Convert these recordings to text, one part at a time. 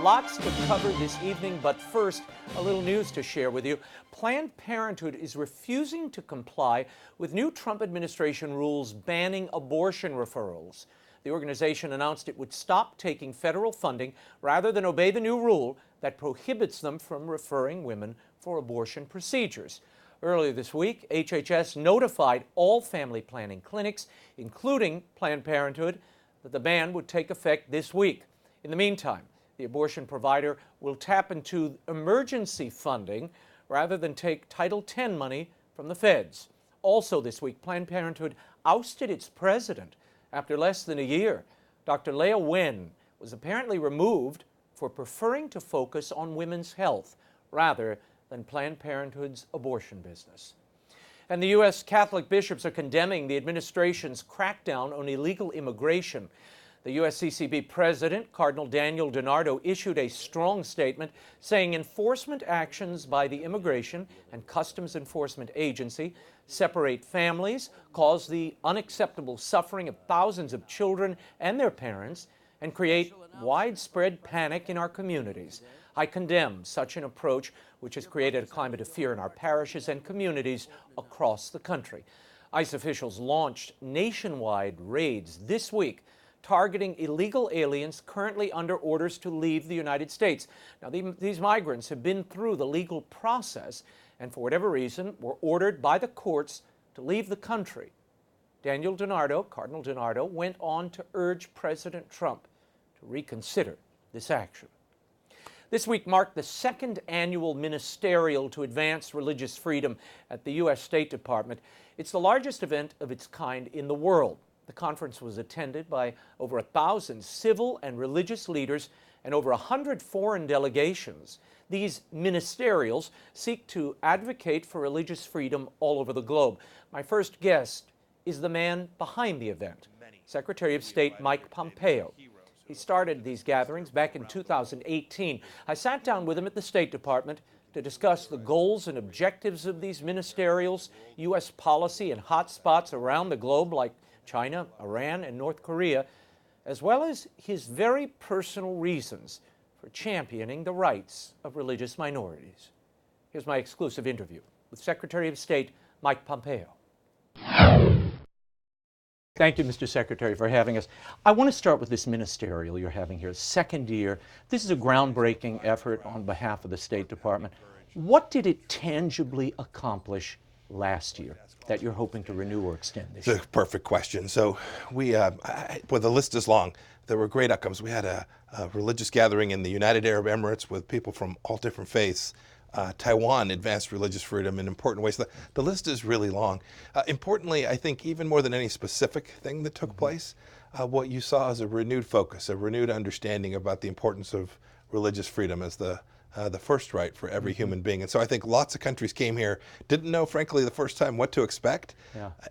Lots to cover this evening, but first, a little news to share with you. Planned Parenthood is refusing to comply with new Trump administration rules banning abortion referrals. The organization announced it would stop taking federal funding rather than obey the new rule that prohibits them from referring women for abortion procedures. Earlier this week, HHS notified all family planning clinics, including Planned Parenthood, that the ban would take effect this week. In the meantime, the abortion provider will tap into emergency funding rather than take Title X money from the feds. Also this week, Planned Parenthood ousted its president after less than a year. Dr. Leah Wen was apparently removed for preferring to focus on women's health rather than Planned Parenthood's abortion business. And the U.S. Catholic bishops are condemning the administration's crackdown on illegal immigration. The USCCB president, Cardinal Daniel DiNardo, issued a strong statement saying enforcement actions by the Immigration and Customs Enforcement Agency separate families, cause the unacceptable suffering of thousands of children and their parents, and create widespread panic in our communities. I condemn such an approach, which has created a climate of fear in our parishes and communities across the country. ICE officials launched nationwide raids this week targeting illegal aliens currently under orders to leave the United States. Now, these migrants have been through the legal process and, for whatever reason, were ordered by the courts to leave the country. Daniel DiNardo, Cardinal DiNardo, went on to urge President Trump to reconsider this action. This week marked the second annual Ministerial to advance religious freedom at the U.S. State Department. It's the largest event of its kind in the world. The conference was attended by over 1,000 civil and religious leaders and over 100 foreign delegations. These ministerials seek to advocate for religious freedom all over the globe. My first guest is the man behind the event, Secretary of State Mike Pompeo. He started these gatherings back in 2018. I sat down with him at the State Department to discuss the goals and objectives of these ministerials, U.S. policy in hot spots around the globe like China, Iran, and North Korea, as well as his very personal reasons for championing the rights of religious minorities. Here's my exclusive interview with Secretary of State Mike Pompeo. Thank you, Mr. Secretary, for having us. I want to start with this ministerial you're having here, second year. This is a groundbreaking effort on behalf of the State Department. What did it tangibly accomplish last year that you're hoping to renew or extend this year? It's a perfect question. So well, the list is long. There were great outcomes. We had a religious gathering in the United Arab Emirates with people from all different faiths. Taiwan advanced religious freedom in important ways. The list is really long. Importantly, I think even more than any specific thing that took place, what you saw is a renewed focus, a renewed understanding about the importance of religious freedom as the first right for every human being. And so I think lots of countries came here, didn't know, frankly, the first time what to expect,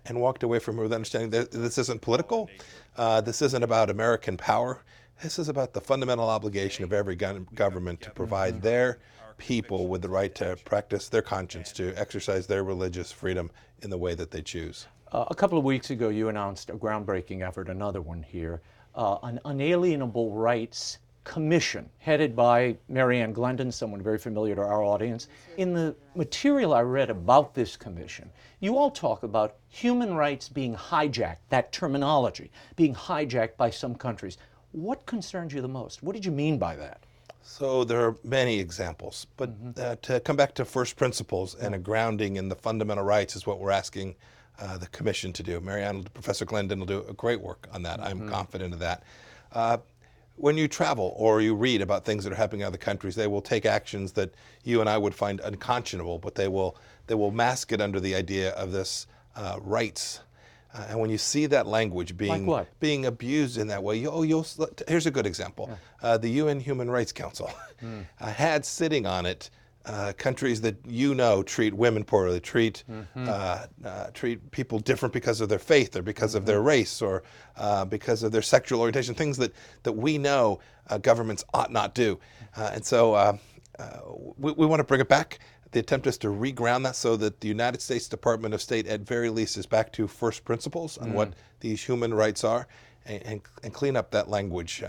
and walked away from it with understanding that this isn't political, this isn't about American power, this is about the fundamental obligation of every government to provide their people with the right to practice their conscience, to exercise their religious freedom in the way that they choose. A couple of weeks ago, you announced a groundbreaking effort, another one here, an Unalienable Rights Commission headed by Marianne Glendon, someone very familiar to our audience. In the material I read about this commission, you all talk about human rights being hijacked, that terminology being hijacked by some countries. What concerns you the most? What did you mean by that? So there are many examples, but to come back to first principles and a grounding in the fundamental rights is what we're asking the commission to do. Professor Glendon will do a great work on that. I'm confident of that. When you travel or you read about things that are happening in other countries, they will take actions that you and I would find unconscionable, but they will mask it under the idea of this rights. And when you see that language being abused in that way, here's a good example. The UN Human Rights Council had sitting on it countries that treat women poorly, treat people different because of their faith or because of their race or because of their sexual orientation, things that we know governments ought not do. And so we want to bring it back. The attempt is to reground that so that the United States Department of State, at very least, is back to first principles on what these human rights are. and clean up that language.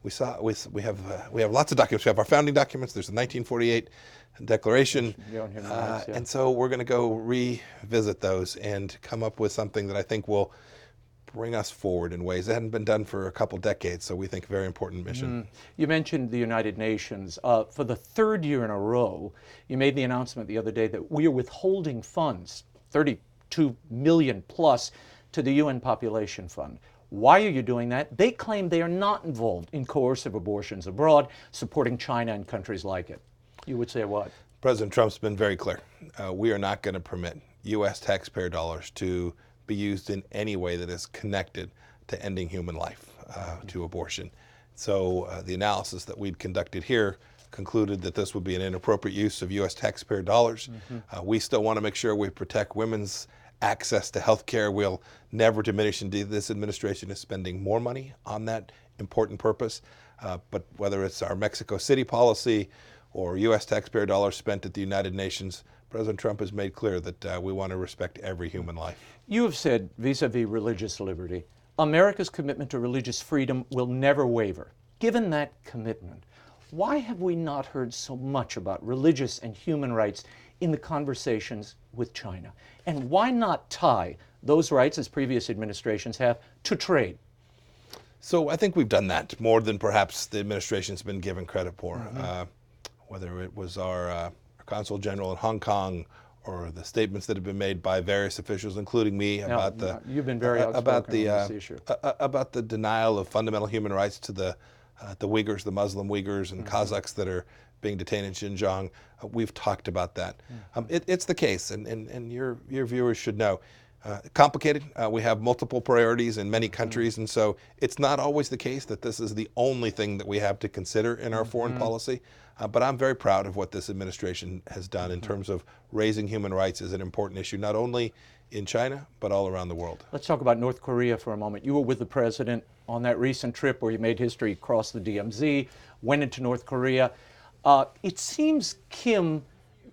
We have lots of documents. We have our founding documents. There's the 1948 Declaration, and so we're going to go revisit those and come up with something that I think will bring us forward in ways that hadn't been done for a couple decades. So we think a very important mission. You mentioned the United Nations. For the third year in a row, you made the announcement the other day that we are withholding funds, 32 million plus, to the UN Population Fund. Why are you doing that? They claim they are not involved in coercive abortions abroad, supporting China and countries like it. You would say what? President Trump's been very clear. We are not going to permit U.S. taxpayer dollars to be used in any way that is connected to ending human life, to abortion. So the analysis that we'd conducted here concluded that this would be an inappropriate use of U.S. taxpayer dollars. We still want to make sure we protect women's access to health care. We'll never diminish. Indeed, this administration is spending more money on that important purpose. But whether it's our Mexico City policy or U.S. taxpayer dollars spent at the United Nations, President Trump has made clear that we want to respect every human life. You have said, vis-a-vis religious liberty, America's commitment to religious freedom will never waver. Given that commitment, why have we not heard so much about religious and human rights in the conversations with China? And why not tie those rights, as previous administrations have, to trade? So I think we've done that more than perhaps the administration's been given credit for. Whether it was our Consul General in Hong Kong, or the statements that have been made by various officials, including me, about you've been very outspoken on this issue. About the denial of fundamental human rights to the Uyghurs, the Muslim Uyghurs and Kazakhs that are being detained in Xinjiang. We've talked about that. It's the case, and your viewers should know. Complicated. We have multiple priorities in many countries, and so it's not always the case that this is the only thing that we have to consider in our foreign policy. But I'm very proud of what this administration has done in terms of raising human rights as an important issue, not only in China, but all around the world. Let's talk about North Korea for a moment. You were with the president on that recent trip where you made history across the DMZ, went into North Korea. It seems Kim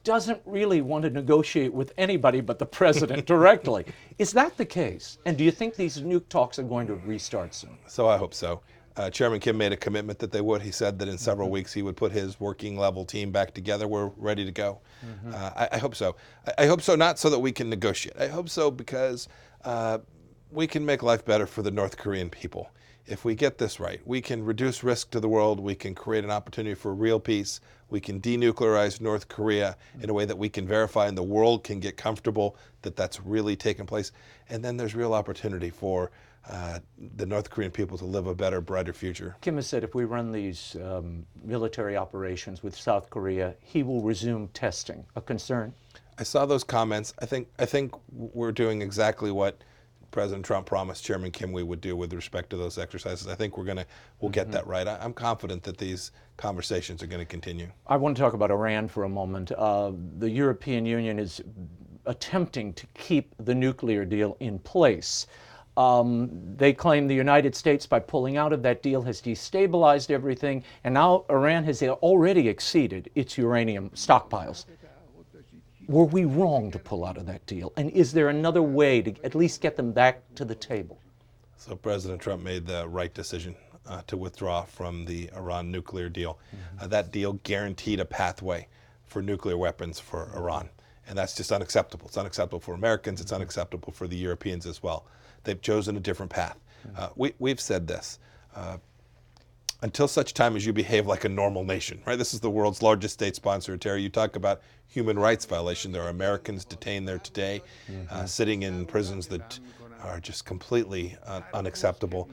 doesn't really want to negotiate with anybody but the president directly. Is that the case? And do you think these nuke talks are going to restart soon? So I hope so. Chairman Kim made a commitment that they would. He said that in several weeks he would put his working level team back together. We're ready to go. I hope so. I hope so, not so that we can negotiate. I hope so because we can make life better for the North Korean people. If we get this right, we can reduce risk to the world. We can create an opportunity for real peace. We can denuclearize North Korea in a way that we can verify and the world can get comfortable that that's really taken place. And then there's real opportunity for the North Korean people to live a better, brighter future. Kim has said if we run these military operations with South Korea, he will resume testing. A concern? I saw those comments. I think we're doing exactly what President Trump promised Chairman Kim we would do with respect to those exercises. I think we'll get that right. I'm confident that these conversations are going to continue. I want to talk about Iran for a moment. The European Union is attempting to keep the nuclear deal in place. They claim the United States, by pulling out of that deal, has destabilized everything, and now Iran has already exceeded its uranium stockpiles. Were we wrong to pull out of that deal? And is there another way to at least get them back to the table? So President Trump made the right decision to withdraw from the Iran nuclear deal. That deal guaranteed a pathway for nuclear weapons for Iran. And that's just unacceptable. It's unacceptable for Americans. It's unacceptable for the Europeans as well. They've chosen a different path. We've said this. Until such time as you behave like a normal nation, right? This is the world's largest state sponsor of terror. You talk about human rights violation. There are Americans detained there today, sitting in prisons that are just completely unacceptable.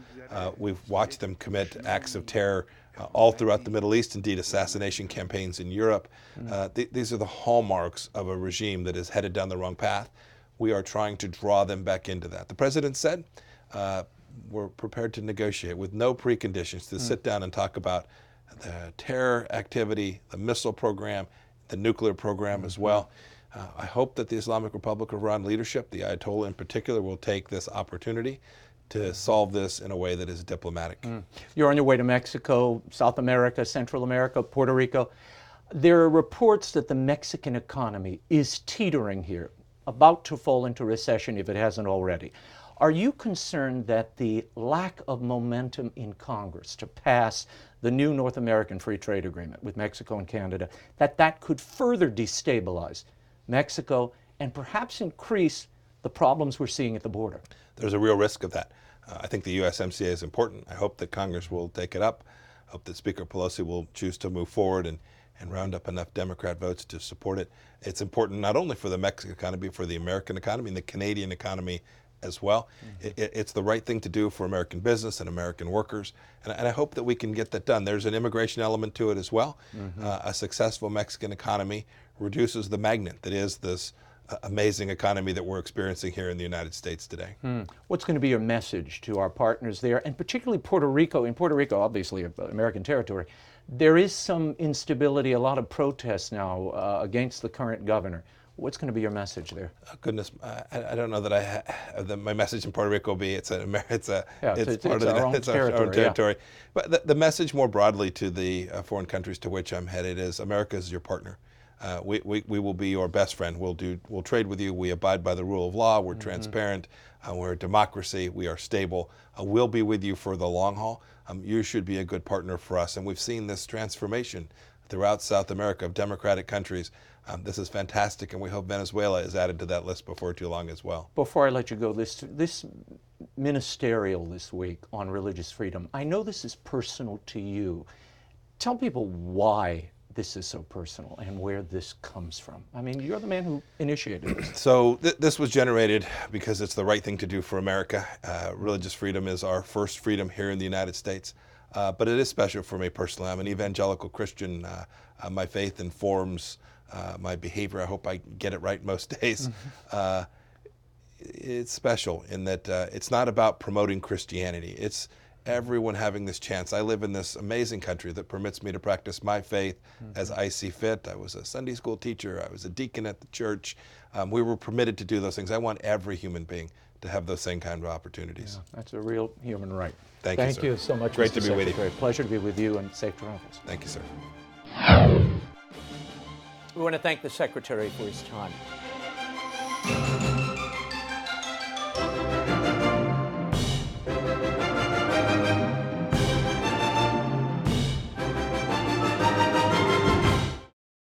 We've watched them commit acts of terror all throughout the Middle East, indeed assassination campaigns in Europe. These are the hallmarks of a regime that is headed down the wrong path. We are trying to draw them back into that. The president said, we're prepared to negotiate with no preconditions to sit down and talk about the terror activity, the missile program, the nuclear program as well. I hope that the Islamic Republic of Iran leadership, the Ayatollah in particular, will take this opportunity to solve this in a way that is diplomatic. You're on your way to Mexico, South America, Central America, Puerto Rico. There are reports that the Mexican economy is teetering here, about to fall into recession if it hasn't already. Are you concerned that the lack of momentum in Congress to pass the new North American Free Trade Agreement with Mexico and Canada, that could further destabilize Mexico and perhaps increase the problems we're seeing at the border? There's a real risk of that. I think the USMCA is important. I hope that Congress will take it up. I hope that Speaker Pelosi will choose to move forward and round up enough Democrat votes to support it. It's important not only for the Mexican economy, but for the American economy and the Canadian economy as well. It's the right thing to do for American business and American workers, and I hope that we can get that done. There's an immigration element to it as well. A successful Mexican economy reduces the magnet that is this amazing economy that we're experiencing here in the United States today. What's going to be your message to our partners there, and particularly Puerto Rico? In Puerto Rico, obviously American territory, there is some instability, a lot of protests now against the current governor. What's going to be your message there? Goodness, I don't know that my message in Puerto Rico will be it's part of our own territory. Yeah. But the message more broadly to the foreign countries to which I'm headed is America is your partner. We will be your best friend. We'll trade with you. We abide by the rule of law. We're transparent. We're a democracy. We are stable. We'll be with you for the long haul. You should be a good partner for us. And we've seen this transformation throughout South America of democratic countries. This is fantastic, and we hope Venezuela is added to that list before too long as well. Before I let you go, this ministerial this week on religious freedom, I know this is personal to you. Tell people why this is so personal and where this comes from. I mean, you're the man who initiated this. So this was generated because it's the right thing to do for America. Religious freedom is our first freedom here in the United States. But it is special for me personally. I'm an evangelical Christian. My faith informs my behavior. I hope I get it right most days. It's special in that it's not about promoting Christianity. It's everyone having this chance. I live in this amazing country that permits me to practice my faith as I see fit. I was a Sunday school teacher. I was a deacon at the church. We were permitted to do those things. I want every human being to have those same kind of opportunities. Yeah, that's a real human right. Thank you, sir. Thank you so much, Great Mr. to be with you. Secretary. Pleasure to be with you, and safe travels. Thank you, sir. We want to thank the Secretary for his time.